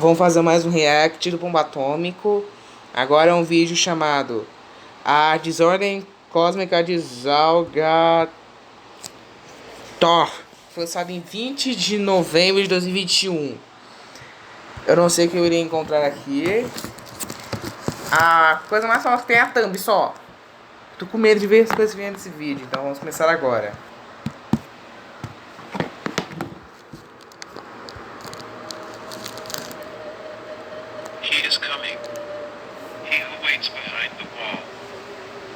Vamos fazer mais um react do Bomba Atômico. Agora é um vídeo chamado A Desordem Cósmica de Zalgathor. Foi lançado em 20 de novembro de 2021. Eu não sei o que eu iria encontrar aqui. A coisa mais famosa que tem é a thumb só. Tô com medo de ver as coisas que vêm nesse vídeo, então vamos começar agora. He is coming. He who waits behind the wall.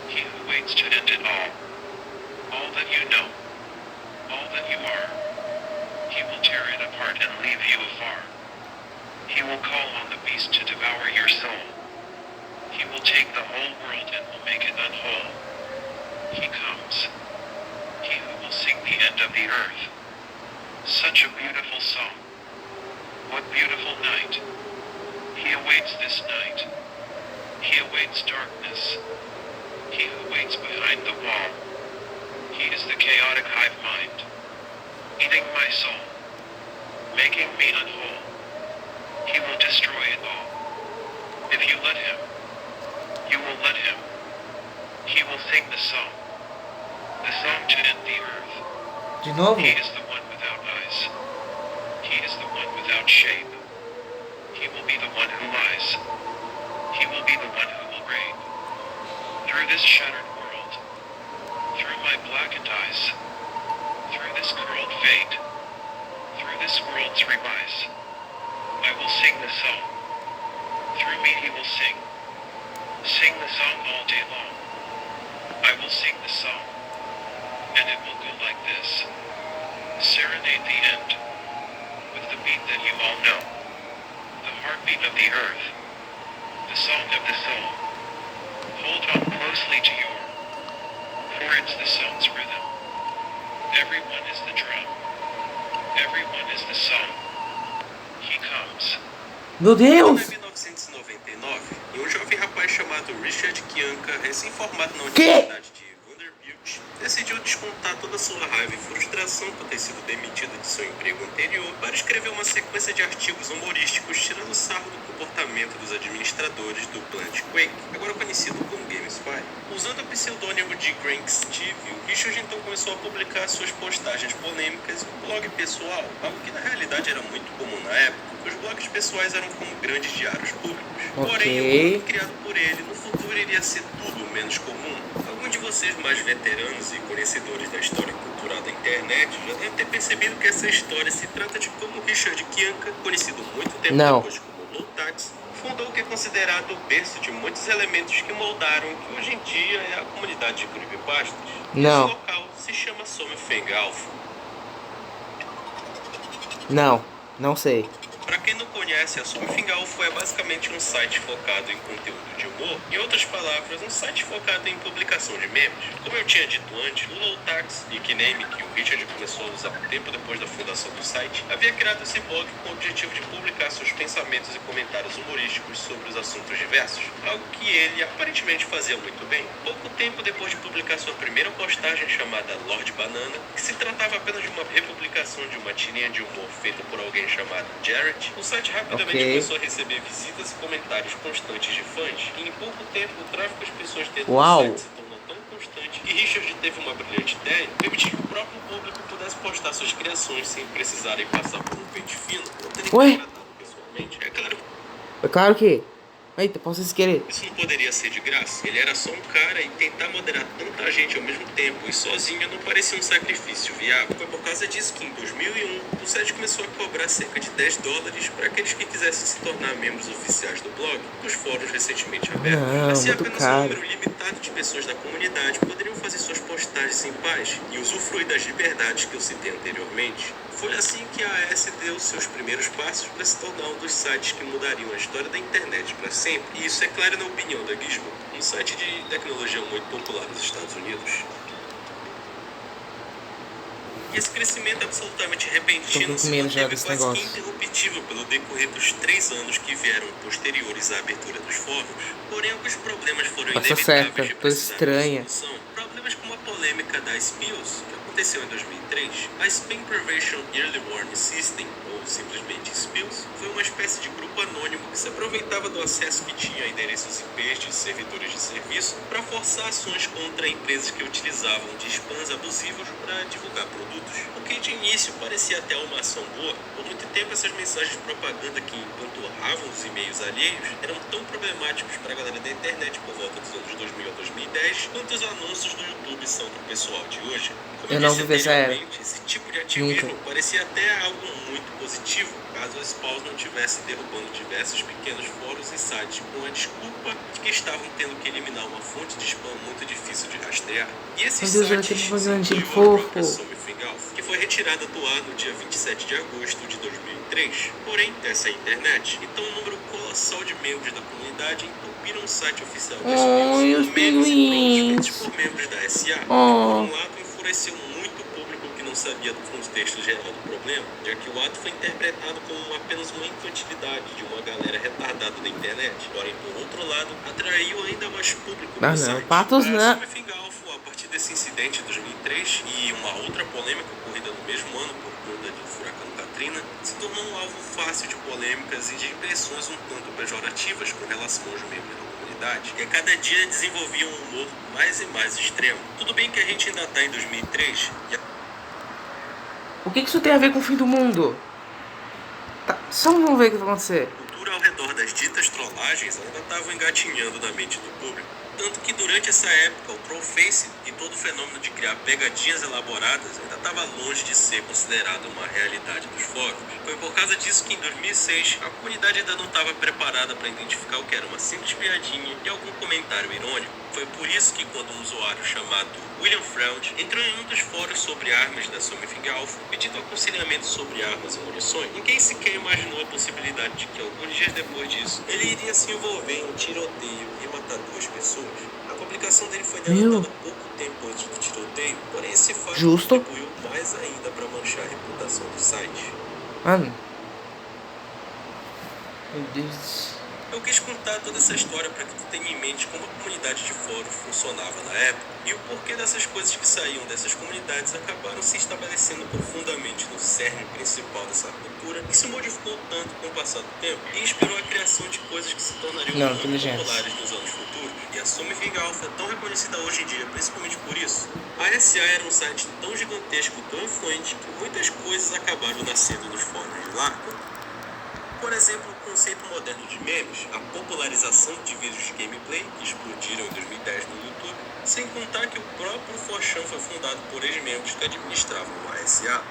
He who waits to end it all. All that you know. All that you are. He will tear it apart and leave you afar. He will call on the beast to devour your soul. He will take the whole world and will make it unwhole. He comes. He who will sing the end of the earth. Such a beautiful song. What beautiful night. He awaits this night. He awaits darkness. He who waits behind the wall. He is the chaotic hive mind, eating my soul, making me unwhole. He will destroy it all. If you let him, you will let him. He will sing the song to end the earth. De novo? He is the one without eyes. He is the one without shape. He will be the one who lies. He will be the one who will reign. Through this shattered world, through my blackened eyes, through this curled fate, through this world's remise, I will sing the song. Through me he will sing the song all day long. I will sing the song, and it will go like this. Serenade the end, with the beat that you all know, the heartbeat of the earth, the song of the soul. Hold on closely to your, for it's the song's rhythm. Everyone is the drum, everyone is the song. He comes. Meu Deus! Em 1999, um jovem rapaz chamado Richard Kianka, recém-formado na Que? Universidade de Vanderbilt, decidiu descontar toda a sua raiva e frustração por ter sido demitido de seu emprego anterior para escrever uma sequência de artigos humorísticos tirando sarro do comportamento dos administradores do Plant Quake, agora conhecido como GameSpy. Usando o pseudônimo de Grant Steve, o Richard então começou a publicar suas postagens polêmicas em um blog pessoal, algo que na realidade era muito comum na época. Os blogs pessoais eram como grandes diários públicos. Porém, o blog criado por ele no futuro iria ser tudo menos comum. Alguns de vocês mais veteranos e conhecedores da história cultural da internet já devem ter percebido que essa história se trata de como Richard Kianka, conhecido muito tempo depois como Lowtax, fundou o que é considerado o berço de muitos elementos que moldaram o que hoje em dia é a comunidade de creepypastas. Não. Esse local se chama Something Alpha. Não sei. Para quem não conhece, a Something Alpha é basicamente um site focado em conteúdo de humor. Em outras palavras, um site focado em publicação de memes. Como eu tinha dito antes, o Lowtax, nickname que o Richard começou a usar tempo depois da fundação do site, havia criado esse blog com o objetivo de publicar seus pensamentos e comentários humorísticos sobre os assuntos diversos, algo que ele aparentemente fazia muito bem. Pouco tempo depois de publicar sua primeira postagem chamada Lord Banana, que se tratava apenas de uma republicação de uma tirinha de humor feita por alguém chamado Jared, o site rapidamente começou a receber visitas e comentários constantes de fãs, e em pouco tempo o tráfego das pessoas dentro do site se tornou tão constante que Richard teve uma brilhante ideia em permitir que o próprio público pudesse postar suas criações sem precisarem passar por um pente fino ou terem que ser tratado pessoalmente. É claro que... Eita, posso se querer. Isso não poderia ser de graça. Ele era só um cara e tentar moderar tanta gente ao mesmo tempo e sozinho não parecia um sacrifício viável. Foi por causa disso que em 2001 o site começou a cobrar cerca de $10 para aqueles que quisessem se tornar membros oficiais do blog, dos fóruns recentemente abertos. Assim apenas um número limitado de pessoas da comunidade poderiam fazer suas postagens em paz e usufruir das liberdades que eu citei anteriormente. Foi assim que a AS deu seus primeiros passos para se tornar um dos sites que mudariam a história da internet para sempre. E isso é claro na opinião da Gizmo, um site de tecnologia muito popular nos Estados Unidos. E esse crescimento absolutamente repentino se manteve quase que interruptível pelo decorrer dos 3 anos que vieram posteriores à abertura dos fóruns. Porém, alguns problemas foram inevitáveis de precisar de solução. Problemas como a polêmica da SPIOS, que aconteceu em 2003, a Spam Prevention Early Warning System, ou simplesmente SPIOS, foi uma espécie de grupo anônimo que se aproveitava do acesso que tinha a endereços IP de servidores de serviço para forçar ações contra empresas que utilizavam de spams abusivos para divulgar produtos. O que de início parecia até uma ação boa. Por muito tempo essas mensagens de propaganda que empanturravam os e-mails alheios eram tão problemáticos para a galera da internet por volta dos anos 2000 a 2010 quanto os anúncios do YouTube são para o pessoal de hoje. Como Eu não disse vi essa era. anteriormente, esse tipo de ativismo Nunca. parecia até algo muito positivo, caso a Spawn não tivesse derrubando diversos pequenos fóruns e sites com a desculpa de que estavam tendo que eliminar uma fonte de spam muito difícil de rastrear. E esses Meu Deus, olha sites que propagandinha incluiu a fofo. própria Something Else, que foi retirada do ar no dia 27 de agosto de 2003. Porém, essa internet, então um número colossal de membros da comunidade entupiram o site oficial da Oi, Spawn os com memes e pinguins. feitos por membros da SA, que por Oh. um lado enfureceu muito o público que não sabia do contexto geral do problema, já que o ato foi interpretado como apenas uma infantilidade de uma galera retardada da internet. Porém, por outro lado, atraiu ainda mais público Ah, no não, site. patos A não. Something Alpha, a partir desse incidente de 2003 e uma outra polêmica ocorrida no mesmo ano por conta do furacão Katrina, se tornou um alvo fácil de polêmicas e de impressões um tanto pejorativas com relação aos membros da comunidade, que a cada dia desenvolviam um humor mais e mais extremo. Tudo bem que a gente ainda está em 2003 e O que isso tem a ver com o fim do mundo? Tá, só vamos ver o que vai acontecer. a cultura ao redor das ditas trollagens ainda estavam engatinhando na mente do público. Tanto que durante essa época o trollface e todo o fenômeno de criar pegadinhas elaboradas ainda estava longe de ser considerado uma realidade dos fóruns. Foi por causa disso que em 2006 a comunidade ainda não estava preparada para identificar o que era uma simples piadinha e algum comentário irônico. Foi por isso que quando um usuário chamado William Fround entrou em um dos fóruns sobre armas da Something Alpha, pedindo aconselhamento sobre armas e munições, ninguém sequer imaginou a possibilidade de que alguns dias depois disso ele iria se envolver em um tiroteio e matar 2 pessoas. A publicação dele foi deletada pouco tempo antes do tiroteio, porém esse fato Justo. contribuiu mais ainda para manchar a reputação do site. Mano. Meu Deus. Eu quis contar toda essa história para que tu tenha em mente como a comunidade de fóruns funcionava na época e o porquê dessas coisas que saíam dessas comunidades acabaram se estabelecendo profundamente no cerne principal dessa cultura, que se modificou tanto com o passar do tempo e inspirou a criação de coisas que se tornariam Não, muito inteligente. populares nos anos futuros. E a Something Alpha é tão reconhecida hoje em dia, principalmente por isso. A SA era um site tão gigantesco, tão influente, que muitas coisas acabaram nascendo nos fóruns de lá. Por exemplo, o conceito moderno de memes, a popularização de vídeos de gameplay que explodiram em 2010 no YouTube, sem contar que o próprio 4chan foi fundado por ex-membros que administravam a SA.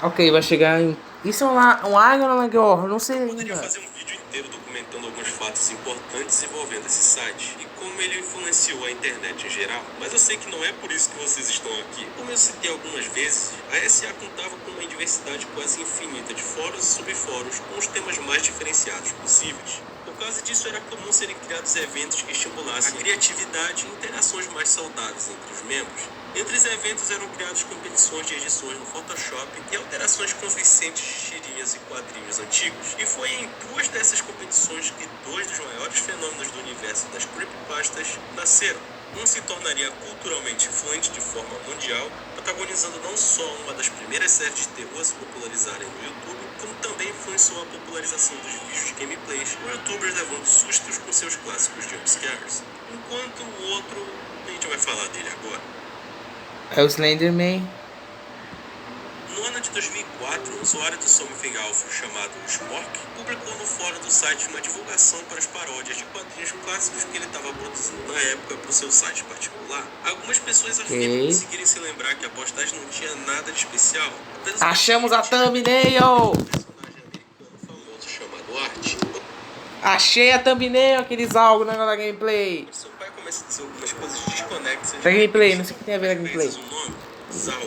Ok, vai chegar em... Isso é um Iron Lagor, não sei Eu poderia ainda. fazer um vídeo inteiro documentando alguns fatos importantes envolvendo esse site e como ele influenciou a internet em geral, mas eu sei que não é por isso que vocês estão aqui. Como eu citei algumas vezes, a SA contava com uma diversidade quase infinita de fóruns e subfóruns com os temas mais diferenciados possíveis. Por causa disso, era comum serem criados eventos que estimulassem a criatividade e interações mais saudáveis entre os membros. Entre os eventos eram criadas competições de edições no Photoshop e alterações convincentes de tirinhas e quadrinhos antigos. E foi em 2 dessas competições que 2 dos maiores fenômenos do universo das creepypastas nasceram. Um se tornaria culturalmente influente de forma mundial, protagonizando não só uma das primeiras séries de terror a se popularizarem no YouTube, como também influenciou a popularização dos vídeos de gameplays, com youtubers levando sustos com seus clássicos jumpscares. Enquanto o outro, a gente vai falar dele agora. É o Slenderman. No ano de 2004, um usuário do Something Alpha chamado Smork publicou no fórum do site uma divulgação para as paródias de quadrinhos clássicos que ele estava produzindo na época para o seu site particular. Algumas pessoas afirmam conseguirem se lembrar que a postagem não tinha nada de especial. Apenas uma Achamos a thumbnail! personagem americano famoso chamado Art. Achei a thumbnail, aqueles algo na gameplay. Seu pai começa a dizer algumas coisas desconexas. Da gameplay, não sei o que tem a ver com a gameplay. Fez um nome? Zal.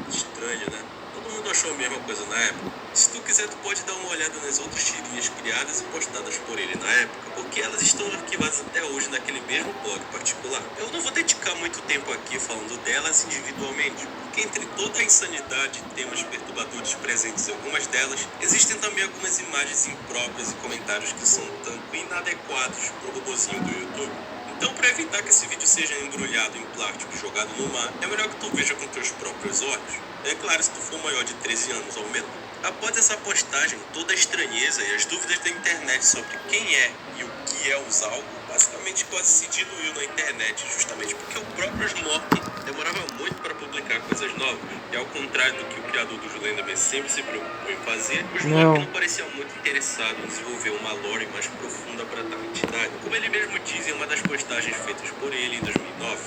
Estranho, né? Todo mundo achou a mesma coisa na época. Se tu quiser, tu pode dar uma olhada nas outras tirinhas criadas e postadas por ele na época, porque elas estão arquivadas até hoje naquele mesmo blog particular. Eu não vou dedicar muito tempo aqui falando delas individualmente, porque entre toda a insanidade e temas perturbadores presentes em algumas delas, existem também algumas imagens impróprias e comentários que são tanto inadequados pro robozinho do YouTube. Então, para evitar que esse vídeo seja embrulhado em plástico e jogado no mar, é melhor que tu veja com teus próprios olhos. É claro, se tu for maior de 13 anos ou menos. Após essa postagem, toda a estranheza e as dúvidas da internet sobre quem é e o que é o Zalgo basicamente quase se diluiu na internet, justamente porque o próprio Smork demorava muito para publicar coisas novas. E ao contrário do que o criador do Julendamer sempre se preocupou em fazer, o Smork não parecia muito interessado em desenvolver uma lore mais profunda para tal entidade. Como ele mesmo diz em uma das postagens feitas por ele em 2009,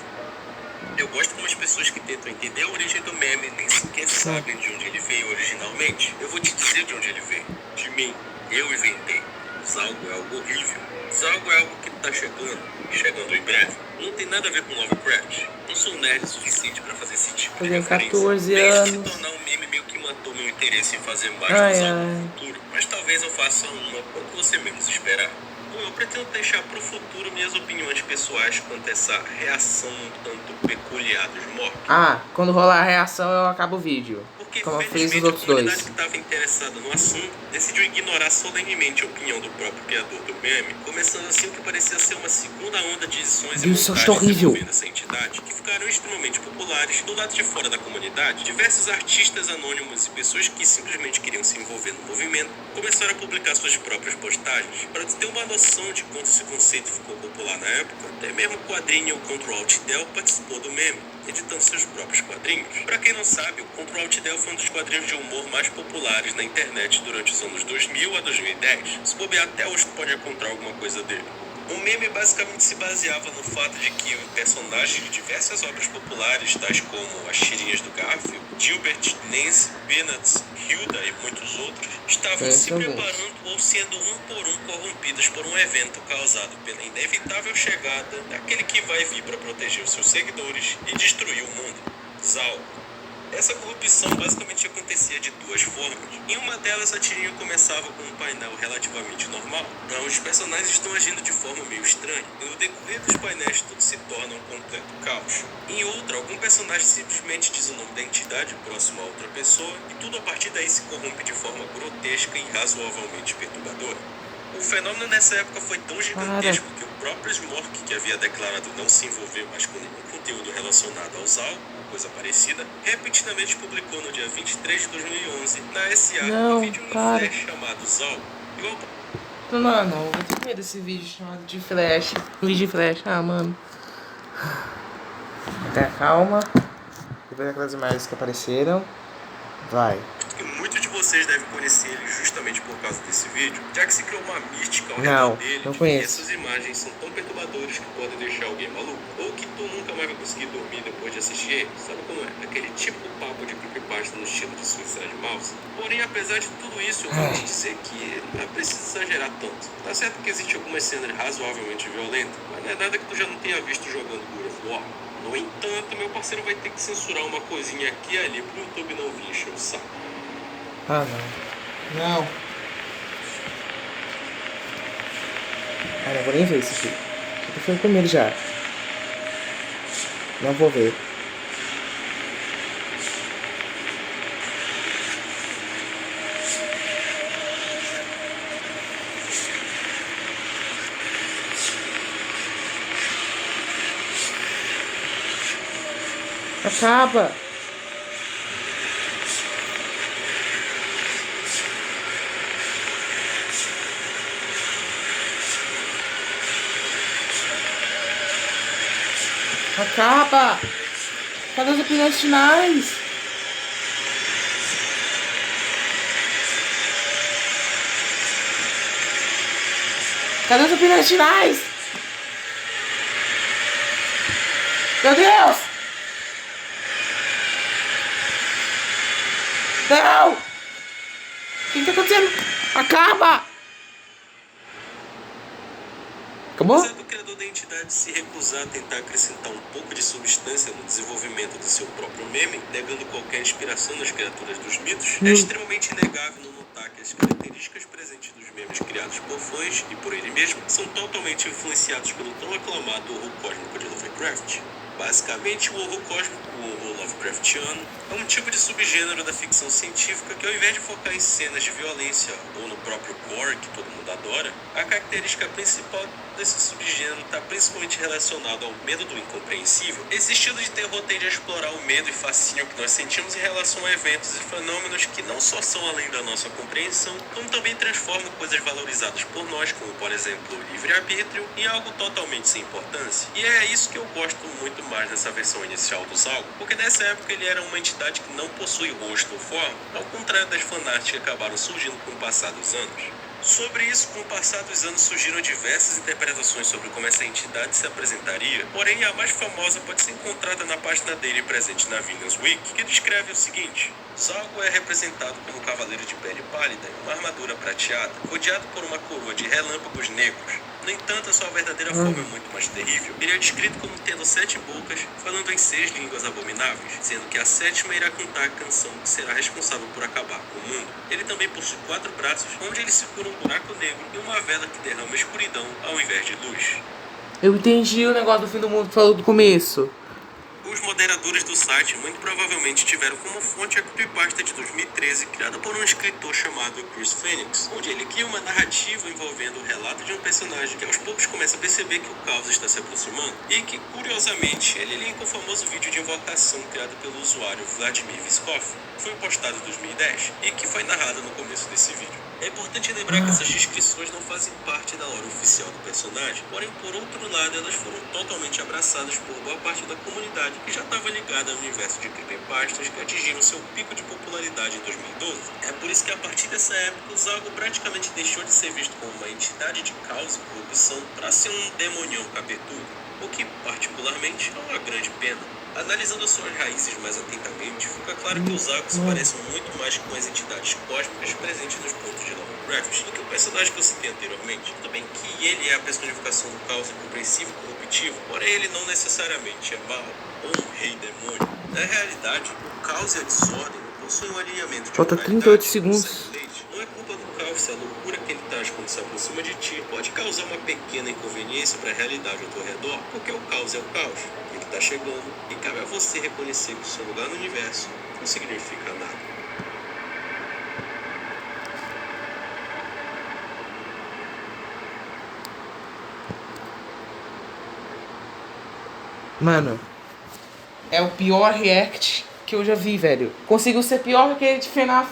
eu gosto como as pessoas que tentam entender a origem do meme nem sequer sabem de onde ele veio originalmente. Eu vou te dizer de onde ele veio. De mim. Eu inventei. Zalgo é algo horrível. Zalgo é algo que tá chegando em breve. Não tem nada a ver com Lovecraft. Não sou nerd o suficiente pra fazer esse tipo de Tem referência. 14 Penso que se anos. tornar um meme meio que matou meu interesse em fazer mais Ai, do Zalgo ai. no futuro. Mas talvez eu faça uma quando você menos esperar. Bom, eu pretendo deixar pro futuro minhas opiniões pessoais quanto a essa reação um tanto peculiar dos mortos. Ah, quando rolar a reação eu acabo o vídeo. Porque, Como eu fiz felizmente, os outros a comunidade dois. que estava interessada no assunto decidiu ignorar solenemente a opinião do próprio criador do meme, começando assim o que parecia ser uma segunda onda de edições e Deus, isso montagens está horrível. envolvendo essa entidade, que ficaram extremamente populares. Do lado de fora da comunidade, diversos artistas anônimos e pessoas que simplesmente queriam se envolver no movimento começaram a publicar suas próprias postagens. Para ter uma noção de quanto esse conceito ficou popular na época, até mesmo o quadrinho Ctrl-Alt-Del participou do meme, editando seus próprios quadrinhos. Para quem não sabe, o Ctrl-Alt-Del foi um dos quadrinhos de humor mais populares na internet durante os anos 2000 a 2010. Se bobear, até hoje tu pode encontrar alguma coisa dele. O meme basicamente se baseava no fato de que personagens de diversas obras populares, tais como as tirinhas do Garfield, Gilbert, Nancy, Peanuts, Hilda e muitos outros, estavam se preparando ou sendo um por um corrompidos por um evento causado pela inevitável chegada daquele que vai vir para proteger os seus seguidores e destruir o mundo, Zalgo. Essa corrupção basicamente acontecia de duas formas. Em uma delas, a tirinha começava com um painel relativamente normal. Não, os personagens estão agindo de forma meio estranha. E no decorrer dos painéis, tudo se torna um completo caos. Em outra, algum personagem simplesmente diz o nome da entidade próximo a outra pessoa, e tudo a partir daí se corrompe de forma grotesca e razoavelmente perturbadora. O fenômeno nessa época foi tão gigantesco que o próprio Smork, que havia declarado não se envolver mais com nenhum conteúdo relacionado ao Zalgo, coisa parecida, repentinamente publicou no dia 23 de 2011 na SA um vídeo em flash chamado Zalgo. Igual... Mano, eu vou ter medo desse vídeo chamado de flash. Vídeo de flash, mano. Até calma. Depois aquelas imagens que apareceram. Vai. E muitos de vocês devem conhecer ele justamente por causa desse vídeo, já que se criou uma mística ao Não, redor dele não de conheço. que essas imagens são tão perturbadoras que podem deixar alguém maluco, ou que tu nunca mais vai conseguir dormir depois de assistir ele. Sabe como é? Aquele típico papo de creepypasta no estilo de Suicide Mouse. Porém, apesar de tudo isso, eu vou te dizer que não é preciso exagerar tanto. Tá certo que existe algumas cenas razoavelmente violentas, mas não é nada que tu já não tenha visto jogando God of War. No entanto, meu parceiro vai ter que censurar uma coisinha aqui e ali pro YouTube não vir encher o saco. Ah, não. Não. Ah, não vou nem ver isso aqui. Eu tô ficando com medo já. Não vou ver. Acaba! Acaba! Cadê as opiniões finais? Cadê as opiniões finais? Meu Deus! Não! O que tá acontecendo? Acaba! Acabou? Apesar do criador da entidade se recusar a tentar acrescentar um pouco de substância no desenvolvimento do seu próprio meme, negando qualquer inspiração nas criaturas dos mitos, é extremamente inegável não notar ressaltar que as características presentes nos memes criados por fãs e por ele mesmo são totalmente influenciados pelo tão aclamado horror cósmico de Lovecraft. Basicamente, o horror cósmico, o horror Lovecraftiano, é um tipo de subgênero da ficção científica que, ao invés de focar em cenas de violência ou no próprio gore, que todo mundo adora, a característica principal desse subgênero está principalmente relacionado ao medo do incompreensível. Esse estilo de terror tende a explorar o medo e fascínio que nós sentimos em relação a eventos e fenômenos que não só são além da nossa compreensão, como também transformam coisas valorizadas por nós, como por exemplo o livre-arbítrio, em algo totalmente sem importância. E é isso que eu gosto muito mais nessa versão inicial do Zalgo, porque nessa época ele era uma entidade que não possui rosto ou forma, ao contrário das fanarts que acabaram surgindo com o passar dos anos. Sobre isso, com o passar dos anos surgiram diversas interpretações sobre como essa entidade se apresentaria, porém a mais famosa pode ser encontrada na página dele presente na Villains Week, que descreve o seguinte: Zalgo é representado como um cavaleiro de pele pálida e uma armadura prateada, rodeado por uma coroa de relâmpagos negros. No entanto, a sua verdadeira forma é muito mais terrível. Ele é descrito como tendo 7 bocas, falando em 6 línguas abomináveis, sendo que a 7ª irá cantar a canção que será responsável por acabar com o mundo. Ele também possui 4 braços, onde ele segura um buraco negro e uma vela que derrama escuridão ao invés de luz. Eu entendi o negócio do fim do mundo que falou do começo. Os moderadores do site muito provavelmente tiveram como fonte a creepypasta de 2013, criada por um escritor chamado Chris Phoenix, onde ele cria uma narrativa envolvendo o relato de um personagem que aos poucos começa a perceber que o caos está se aproximando, e que, curiosamente, ele linka o famoso vídeo de invocação criado pelo usuário Vladimir Viskov, que foi postado em 2010, e que foi narrado no começo desse vídeo. É importante lembrar que essas descrições não fazem parte da lore oficial do personagem, porém, por outro lado, elas foram totalmente abraçadas por boa parte da comunidade que já estava ligada ao universo de creepypastas que atingiram seu pico de popularidade em 2012. É por isso que a partir dessa época, o Zalgo praticamente deixou de ser visto como uma entidade de caos e corrupção para ser um demonião capetudo, o que, particularmente, é uma grande pena. Analisando as suas raízes mais atentamente, fica claro que os Zalgo se parecem muito mais com as entidades cósmicas presentes nos contos de Lovecraft do que o personagem que eu citei anteriormente. Também que ele é a personificação do caos incompreensível e corruptivo, porém ele não necessariamente é mau ou um rei demônio. Na realidade, o caos e a desordem não possuem um alinhamento de Falta moralidade 38 segundos. Não é culpa do caos se a loucura que ele traz quando se aproxima de ti pode causar uma pequena inconveniência para a realidade ao teu redor, porque o caos é o caos. Ele está chegando e cabe a você reconhecer que o seu lugar no universo não significa nada. Mano, é o pior react que eu já vi, velho. Conseguiu ser pior que aquele de FNAF.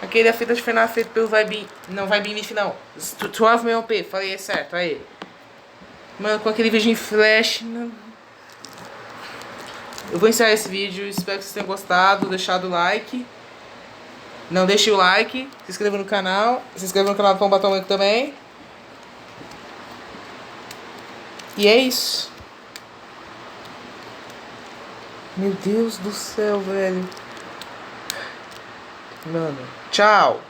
Aquele da fita de FNAF feito pelo Vibe... Não, Vibe Inif não. 12 MLP, falei certo, aí. Mano, com aquele vídeo em flash... Não. Eu vou encerrar esse vídeo, espero que vocês tenham gostado, deixado o like. Não deixe o like, se inscreva no canal. Se inscreva no canal do Pão Batom também. E é isso. Meu Deus do céu, velho. Mano, tchau.